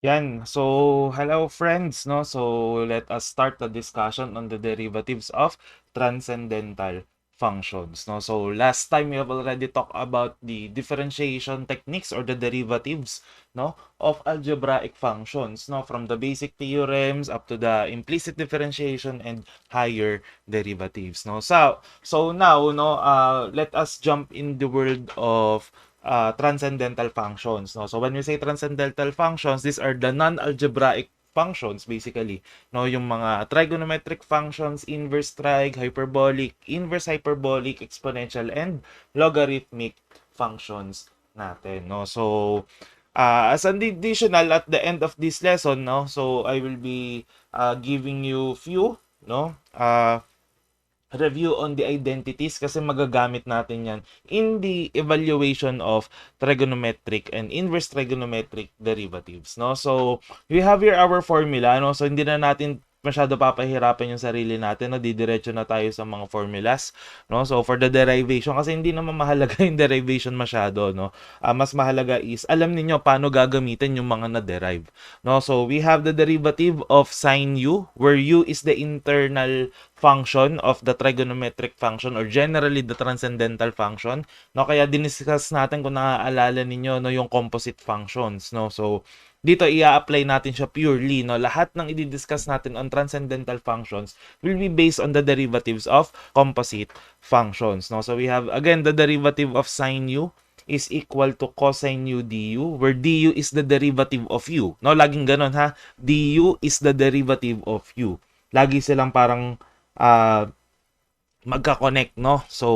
Yan. So, hello friends, no? So, let us start the discussion on the derivatives of transcendental functions, no? So, last time we have already talked about the differentiation techniques or the derivatives, no, of algebraic functions, no, from the basic theorems up to the implicit differentiation and higher derivatives, no? So now, no, let us jump in the world of transcendental functions. No? So when we say transcendental functions, these are the non-algebraic functions basically. No, yung mga trigonometric functions, inverse trig, hyperbolic, inverse hyperbolic, exponential, and logarithmic functions natin. No? So as an additional at the end of this lesson, no, so I will be giving you few, no, review on the identities kasi magagamit natin yan in the evaluation of trigonometric and inverse trigonometric derivatives, no? So, we have here our formula, no? So, hindi na natin masyado papahirapan yung sarili natin, no? Didiretso na tayo sa mga formulas, no? So, for the derivation, kasi hindi naman mahalaga yung derivation masyado, no? Mas mahalaga is, alam niyo paano gagamitin yung mga na-derive, no? So, we have the derivative of sine u, where u is the internal function of the trigonometric function or generally the transcendental function, no? Kaya diniscuss natin kung naaalala ninyo, no, yung composite functions, no? So dito i-apply natin siya purely, no? Lahat ng i-discuss natin on transcendental functions will be based on the derivatives of composite functions, no? So we have again the derivative of sine u is equal to cosine u du, where du is the derivative of u, no? Laging ganun ha, du is the derivative of u. Lagi silang parang magka-connect, no? So,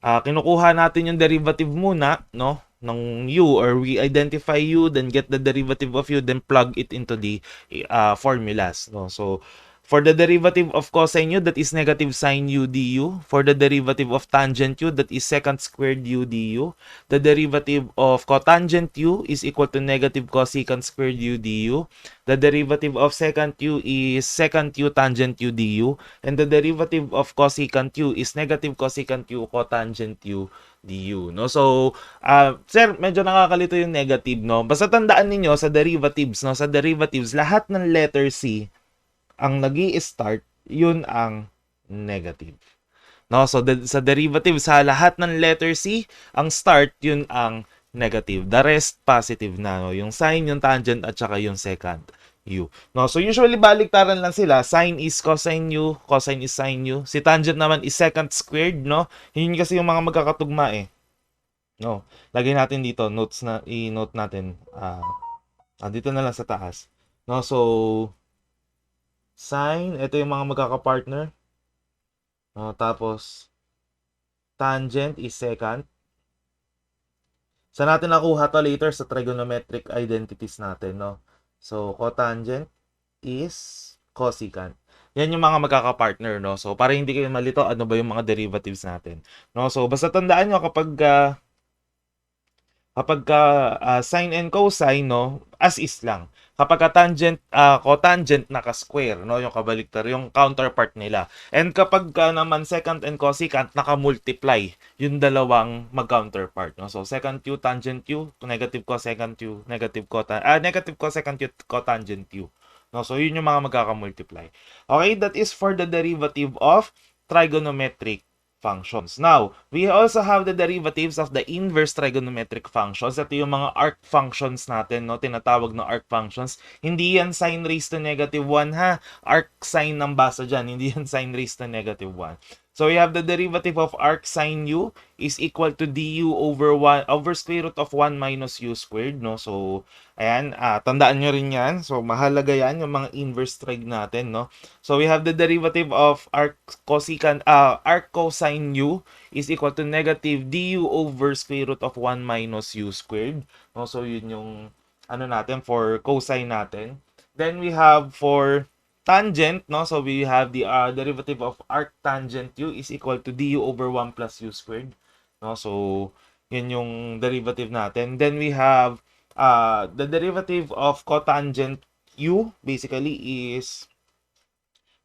kinukuha natin yung derivative muna, no? Ng u, or we identify u, then get the derivative of u, then plug it into the formulas, no? So, for the derivative of cosine u, that is negative sine u du. For the derivative of tangent u, that is secant squared u du. The derivative of cotangent u is equal to negative cosecant squared u du. The derivative of secant u is secant u tangent u du. And the derivative of cosecant u is negative cosecant u cotangent u du, no? So, sir, medyo nakakalito yung negative, no? Basta tandaan niyo sa derivatives, no? Sa derivatives, lahat ng letter C ang nag-i-start, yun ang negative. No? So, sa derivative, sa lahat ng letter C, ang start, yun ang negative. The rest, positive na. No? Yung sine, yung tangent, at saka yung secant u. No? So, usually, baliktaran lang sila. Sine is cosine u, cosine is sine u. Si tangent naman is secant squared, no? Yun kasi yung mga magkakatugma eh. No? Lagay natin dito, notes na, i-note natin. Dito na lang sa taas. No? So, sine, ito yung mga magkakapartner. Tapos, tangent is secant. Saan natin nakuha to later sa trigonometric identities natin, no? So, cotangent is cosecant. Yan yung mga magkakapartner, no? So, para hindi kayo malito, ano ba yung mga derivatives natin, no? So, basta tandaan nyo kapag sine and cosine, no, as is lang. Kapag tangent, cotangent, naka-square, no, yung kabaliktar, yung counterpart nila. And kapag naman secant and cosecant, naka-multiply yung dalawang mag-counterpart, no. So secant u, tangent u, negative cosecant u, negative cosecant u, cotangent u. No, so yun yung mga magkaka-multiply. Okay, that is for the derivative of trigonometric functions. Now, we also have the derivatives of the inverse trigonometric functions. Ito yung mga arc functions natin, no? Tinatawag na arc functions. Hindi yan sine raised to negative 1, ha? Arc sine ng basa dyan. Hindi yan sine raised to negative 1. So, we have the derivative of arc sine u is equal to du over square root of 1 minus u squared, no? So, ayan, tandaan nyo rin yan. So, mahalaga yan, yung mga inverse trig natin, no? So, we have the derivative of arc cosine u is equal to negative du over square root of 1 minus u squared. No? So, yun yung ano natin for cosine natin. Then, we have for tangent, no? So, we have the derivative of arc tangent u is equal to du over 1 plus u squared. No? So, yun yung derivative natin. Then, we have the derivative of cotangent u basically is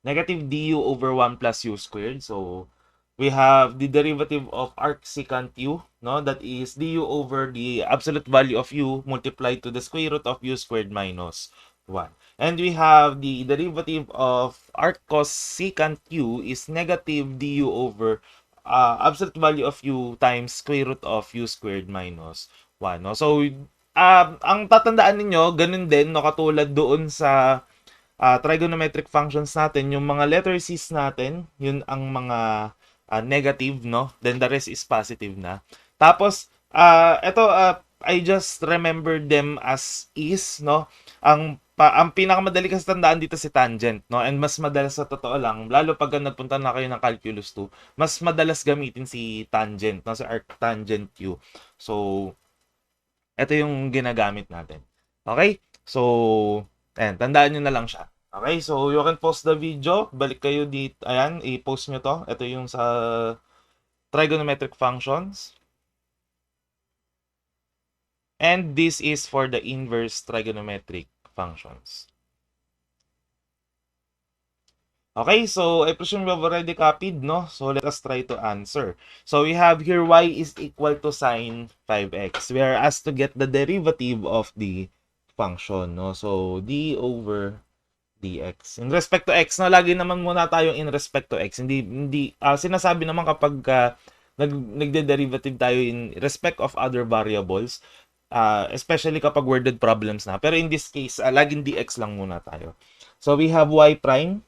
negative du over 1 plus u squared. So, We have the derivative of arcsecant u, no? That is du over the absolute value of u multiplied to the square root of u squared minus 1. And we have the derivative of arccosecant u is negative du over absolute value of u times square root of u squared minus 1. No? So, ang tatandaan ninyo, ganun din, no? Katulad doon sa trigonometric functions natin, yung mga letter C's natin, yun ang mga negative, no? Then the rest is positive na. Tapos, I just remember them as is, no? Ang pinakamadali kasi tandaan dito si tangent, no? And mas madalas sa totoo lang, lalo pag nagpunta na kayo ng calculus 2, mas madalas gamitin si tangent, no? Si arctangent u. So, ito yung ginagamit natin. Okay? So, ayan, tandaan nyo na lang siya. Okay, so you can pause the video. Balik kayo dito. Ayan, i-post nyo to. Ito yung sa trigonometric functions. And this is for the inverse trigonometric functions. Okay, so I presume we have already copied, no? So let us try to answer. So we have here y is equal to sine 5x. We are asked to get the derivative of the function, no? So d over dx. In respect to x, no, lagi naman muna tayong in respect to x. Hindi sinasabi naman kapag nagde-derivative tayo in respect of other variables, especially kapag worded problems na. Pero in this case, laging dx lang muna tayo. So we have y prime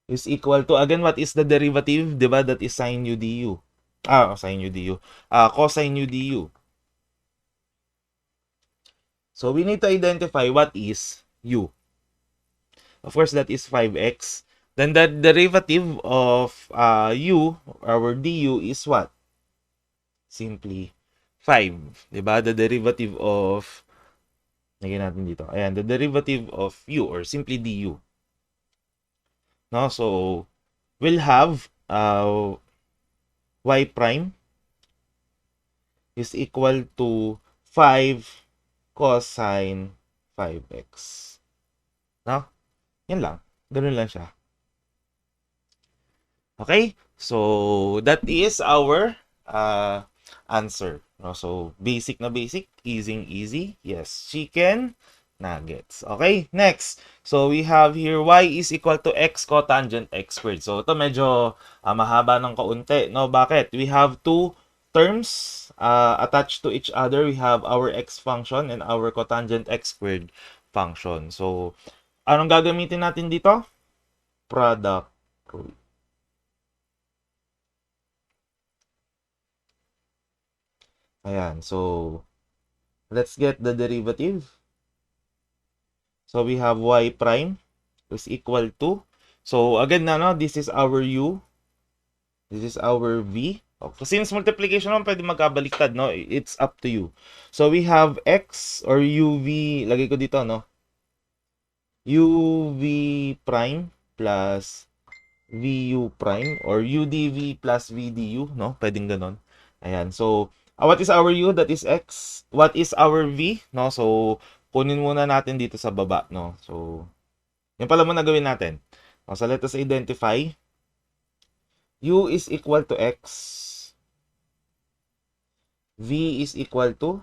is equal to, again, what is the derivative? Diba? That is sine u du. Sine u du. Cosine u du. So we need to identify what is u. Of course, that is 5x. Then the derivative of u, our du, is what? Simply 5. Diba? The derivative of, lagyan natin dito. Ayan, the derivative of u, or simply du. No? So, we'll have y prime is equal to 5 cosine 5x. No? Yan lang. Ganun lang siya. Okay? So, that is our answer. No? So, basic na basic. Easy. Yes, chicken nuggets. Okay, next. So, we have here y is equal to x cotangent x squared. So, ito medyo mahaba ng kaunti. No? Bakit? We have two terms attached to each other. We have our x function and our cotangent x squared function. So, anong gagamitin natin dito? Product rule. Ayan. So, let's get the derivative. So, we have y prime is equal to, so again na, no, this is our u, this is our v. Okay. Since multiplication naman, pwede magkabaliktad, no? It's up to you. So, we have x or uv, lagay ko dito, no? uv prime plus vu prime or udv plus vdu, no? Pwedeng ganon. Ayan. So, what is our u? That is x. What is our v? No? So, kunin muna natin dito sa baba, no? So, yan pala muna gawin natin. So, let us identify. U is equal to x. V is equal to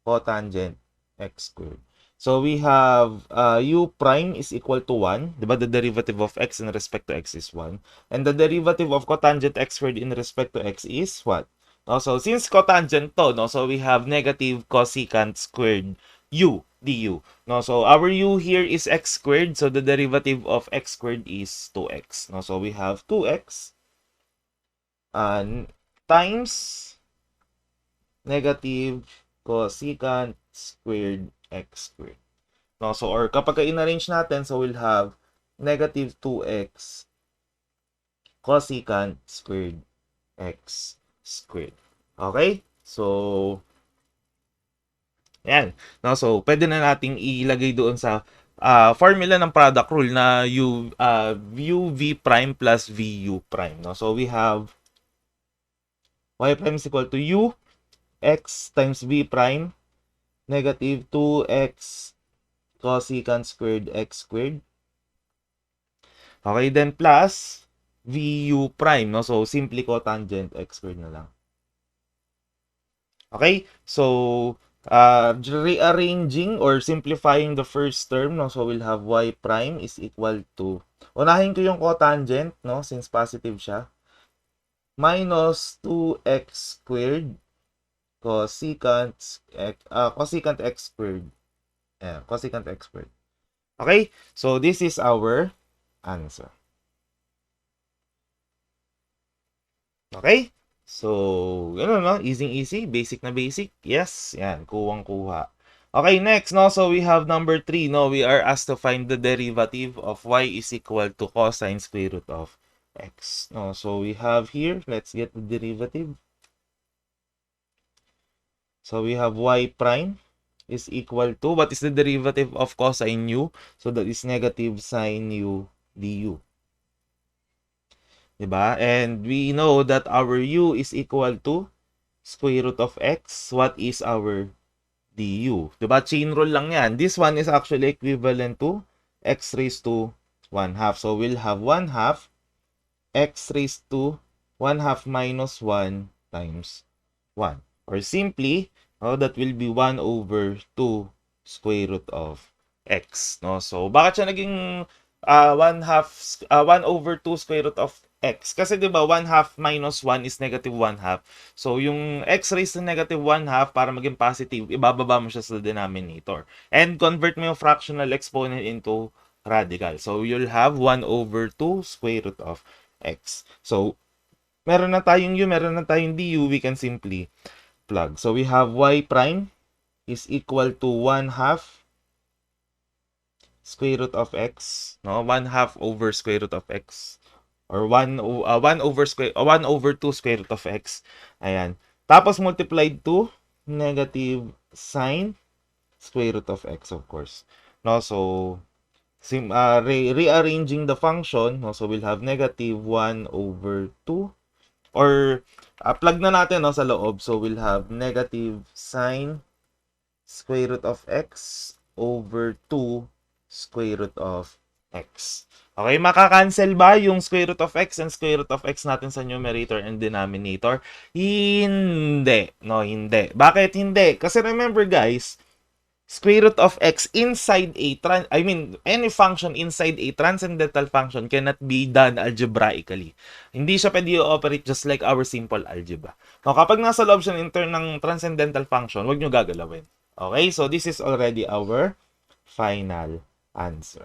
cotangent x squared. So, we have u prime is equal to 1. Diba? The derivative of x in respect to x is 1. And the derivative of cotangent x squared in respect to x is what? No? So, since cotangent to, no? So, we have negative cosecant squared u du. No? So, our u here is x squared. So, the derivative of x squared is 2x. No? So, we have 2x times negative cosecant squared x squared. No? So, or kapag in-arrange natin, so we'll have negative 2x cosecant squared x squared. Okay? So, yan. No? So, pwede na nating ilagay doon sa formula ng product rule na uv prime plus vu prime. No? So, we have y prime is equal to u x times v prime negative 2x cosecant squared x squared. Okay, then plus VU prime, no? So, simply cotangent x squared na lang. Okay? So, rearranging or simplifying the first term, no? So, we'll have y prime is equal to, unahin ko yung cotangent, no? Since positive siya. Minus 2x squared cosecant cosecant x squared. Yeah, cosecant x squared. Okay? So, this is our answer. Okay? So, yun no? Easy-easy. Basic na basic. Yes. Yan. Kuwang-kuha. Okay, next, no? So, we have number 3, no? We are asked to find the derivative of y is equal to cosine square root of x. No? So, we have here, let's get the derivative. So, we have y prime is equal to, what is the derivative of cosine u? So, that is negative sine u du. Diba? And we know that our u is equal to square root of x. What is our du? Diba? Chain rule lang yan. This one is actually equivalent to x raised to 1 half. So, we'll have 1 half x raised to 1 half minus 1 times 1. Or simply, that will be 1 over 2 square root of x. No? So, bakit siya naging 1 over 2 square root of x? Kasi diba 1 half minus 1 is negative 1 half. So, yung x raised to negative 1 half, para maging positive, ibababa mo siya sa denominator. And convert mo yung fractional exponent into radical. So, you'll have 1 over 2 square root of x. So, meron na tayong u, meron na tayong du, we can simply plug. So, we have y prime is equal to 1 half square root of x, no? 1 half over square root of x. Or 1 over 2 square root of x. Ayan. Tapos multiplied to negative sine square root of x, of course. No? So, rearranging the function, no? So, we'll have negative 1 over 2. Or, plug na natin, no, sa loob. So, we'll have negative sine square root of x over 2 square root of x. Okay, makakancel ba yung square root of x and square root of x natin sa numerator and denominator? Hindi. No, hindi. Bakit hindi? Kasi remember guys, square root of x inside any function inside a transcendental function cannot be done algebraically. Hindi siya pwede i-operate just like our simple algebra. Now, kapag nasa loob siya ng transcendental function, huwag nyo gagalawin. Okay, so this is already our final answer.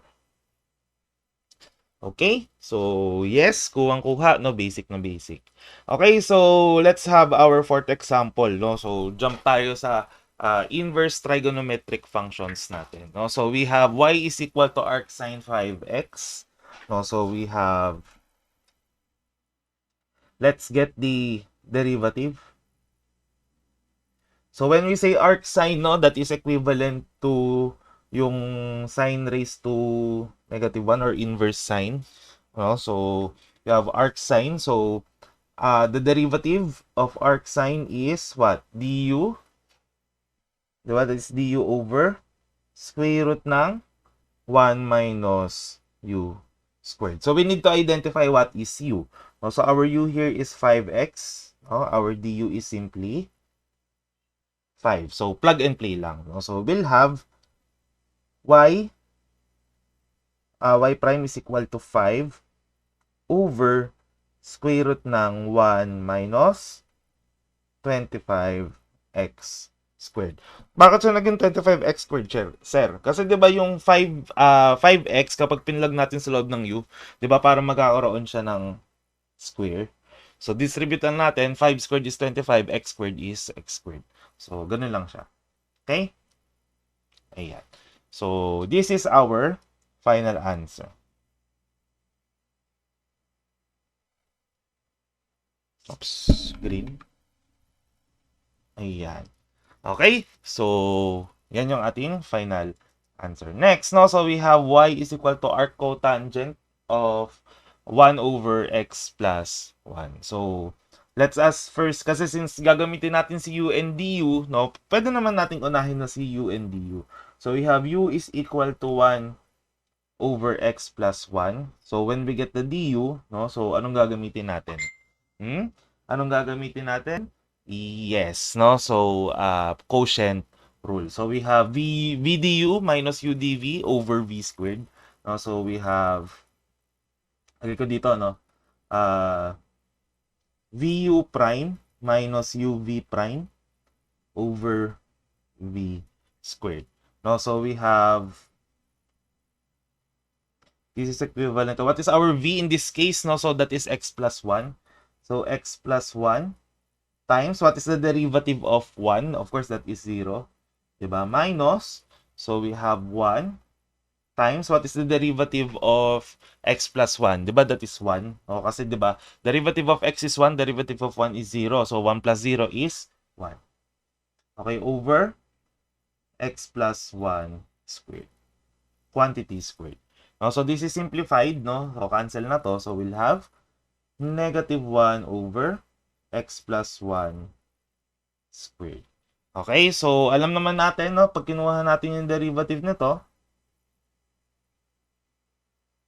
Okay, so yes, kuwang-kuha, no, basic na basic. Okay, so let's have our fourth example, no? So jump tayo sa inverse trigonometric functions natin, no? So we have y is equal to arc sine 5x, no? So we have, let's get the derivative. So when we say arc sine, no, that is equivalent to yung sine raised to negative 1 or inverse sine. No? So we have arc sine. So the derivative of arc sine is what? Du. Diba? That is du over square root ng 1 minus u squared. So we need to identify what is u. So our u here is 5x. Our du is simply 5. So, plug and play lang. No? So, we'll have y prime is equal to 5 over square root ng 1 minus 25x squared. Bakit siya naging 25x squared, sir? Kasi 'di ba yung 5x kapag pinlog natin sa loob ng u, 'di ba para magkakaroon siya ng square. So, distributan natin, 5 squared is 25, x squared is x squared. So, ganun lang siya. Okay? Ayan. So, this is our final answer. Oops, green. Ayan. Okay? So, yan yung ating final answer. Next, no? So, we have y is equal to arc cotangent of 1 over x plus 1. So, let's ask first, kasi since gagamitin natin si u and du, no, pwede naman natin unahin na si u and du. So, we have u is equal to 1 over x plus 1. So, when we get the du, no? So, anong gagamitin natin? Anong gagamitin natin? Yes, no? So, quotient rule. So, we have v du minus u dv over v squared. No? So, we have, lagay ko dito, no? Vu prime minus uv prime over v squared. No? So, we have, this is equivalent to, what is our v in this case? No? So, that is x plus 1. So, x plus 1 times, what is the derivative of 1? Of course, that is 0. Diba? Minus, so we have 1 times, what is the derivative of x plus 1? Diba? That is 1. O, kasi diba, derivative of x is 1, derivative of 1 is 0. So, 1 plus 0 is 1. Okay, over x plus 1 squared. Quantity squared. No, so, this is simplified, no? So, cancel na to. So, we'll have negative 1 over x plus 1 squared. Okay, so alam naman natin, no, pag kinuha natin yung derivative nito,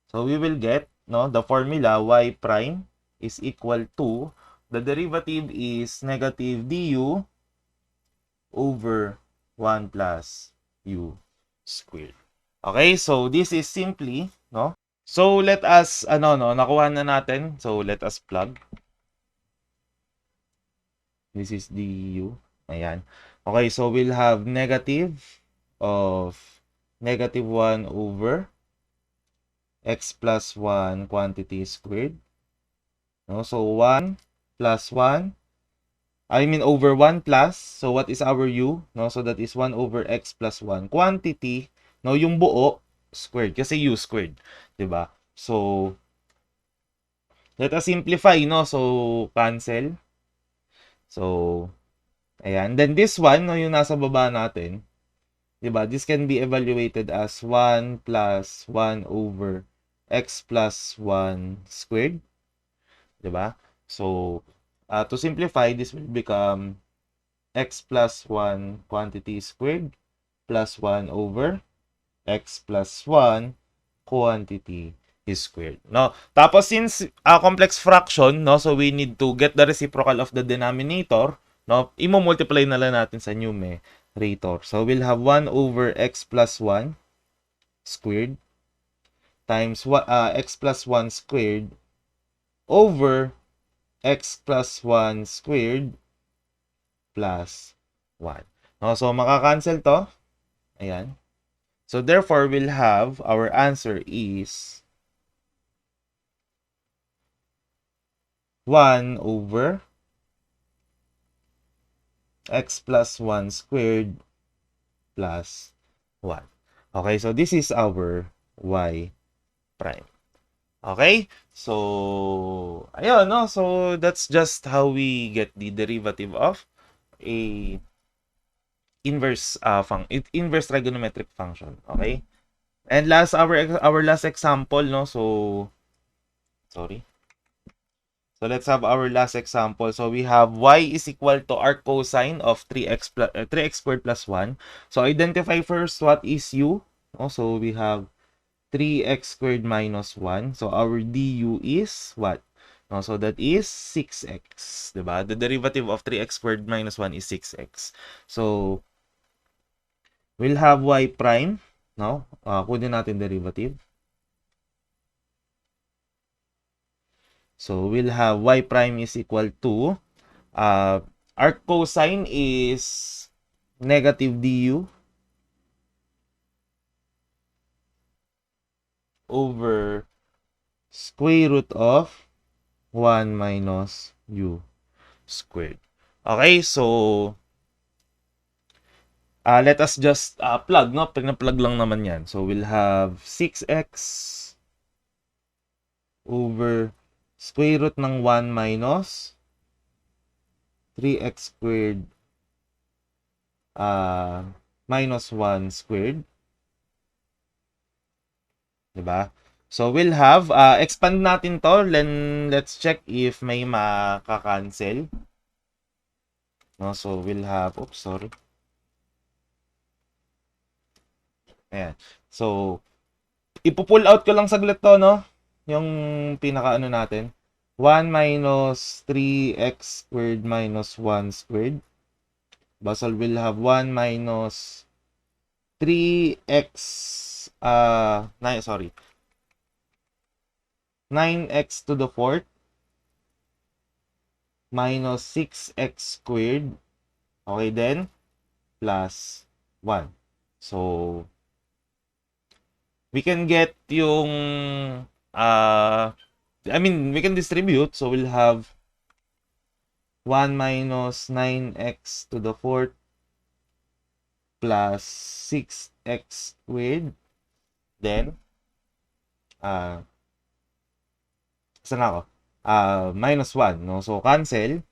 so we will get, no, the formula y prime is equal to, the derivative is negative du over 1 plus u squared. Okay, so this is simply, no? So let us, no, nakuha na natin. So let us plug. This is du. Ayan. Okay, so we'll have negative of negative 1 over x plus 1 quantity squared. No? So 1 plus 1, I mean over 1 plus, so what is our u? No? So that is 1 over x plus 1 quantity, no, yung buo squared kasi u squared, 'di ba? So let us simplify, no? So cancel. So ayan, then this one, no, yung nasa baba natin, 'di ba? This can be evaluated as 1 plus 1 over x plus 1 squared, 'di ba? So, to simplify, this will become x plus 1 quantity squared plus 1 over x plus 1 quantity is squared. No? Tapos, since complex fraction, no, so we need to get the reciprocal of the denominator. No? Imo-multiply na lang natin sa numerator. So, we'll have 1 over x plus 1 squared times x plus 1 squared over x plus 1 squared plus 1. No, so, makakancel to. Ayan. So, therefore, we'll have, our answer is 1 over x plus 1 squared plus 1. Okay, so this is our y prime. Okay? So, ayun, no? So, that's just how we get the derivative of a inverse trigonometric function. Okay? And last, our last example, no? So, sorry. So, let's have our last example. So, we have y is equal to arc cosine of 3x squared plus 1. So, identify first what is u. So, we have 3x squared minus 1. So, our du is what? So, that is 6x. Diba? The derivative of 3x squared minus 1 is 6x. So, we'll have y prime. No? Kunin natin derivative. So, we'll have y prime is equal to, arc cosine is negative du over square root of 1 minus u squared. Okay, so let us just plug, no? Pina-plug lang naman yan. So, we'll have 6x over square root ng 1 minus 3x squared minus 1 squared. Diba? So, we'll have, expand natin to. Then, let's check if may makakancel. No? So, we'll have, oops, sorry. Ayan. So, Ipo-pull out ko lang saglit to, no? Yung pinaka ano natin. 1 minus 3x squared minus 1 squared. Basal will have 1 minus 3x, 9x to the fourth minus 6x squared. Okay, then, plus 1. So, we can get yung, we can distribute. So, we'll have 1 minus 9x to the fourth plus 6x squared. Then, saan ako? Minus 1, no? So, cancel.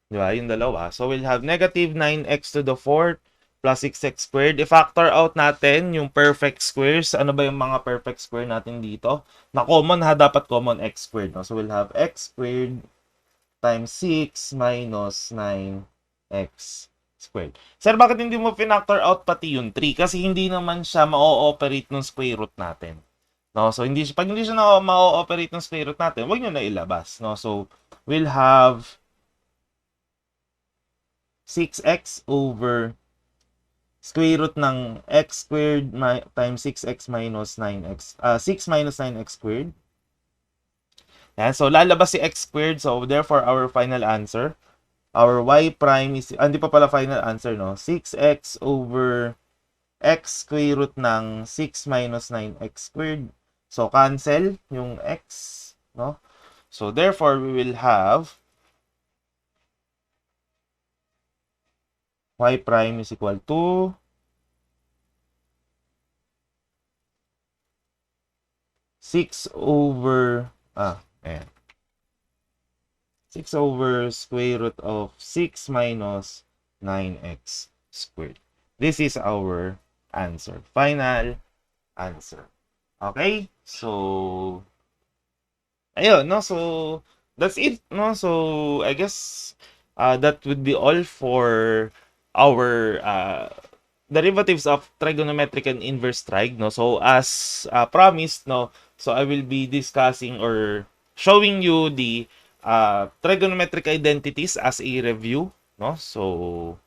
Di ba? Yung dalawa. So, we'll have negative 9x to the fourth plus 6x squared. I-factor out natin yung perfect squares. Ano ba yung mga perfect square natin dito? Na common ha, dapat common x squared. No? So, we'll have x squared times 6 minus 9x squared. Sir, bakit hindi mo pinactor out pati yung 3? Kasi hindi naman siya ma-ooperate ng square root natin. No? So, pag hindi siya ma-ooperate ng square root natin, huwag nyo na ilabas. No? So, we'll have 6x over square root ng x squared times 6x minus 9x. 6 minus 9x squared. Yan. So, lalabas si x squared. So, therefore, our final answer, our y prime is, hindi pa pala final answer, no? 6x over x square root ng 6 minus 9x squared. So, cancel yung x, no? So, therefore, we will have y prime is equal to 6 over, ayan. 6 over square root of 6 minus 9x squared. This is our answer. Final answer. Okay? So, ayun, no? So, that's it, no? So, I guess that would be all for our derivatives of trigonometric and inverse trig, no? So, as promised, no? So, I will be discussing or showing you the trigonometric identities as a review, no? So,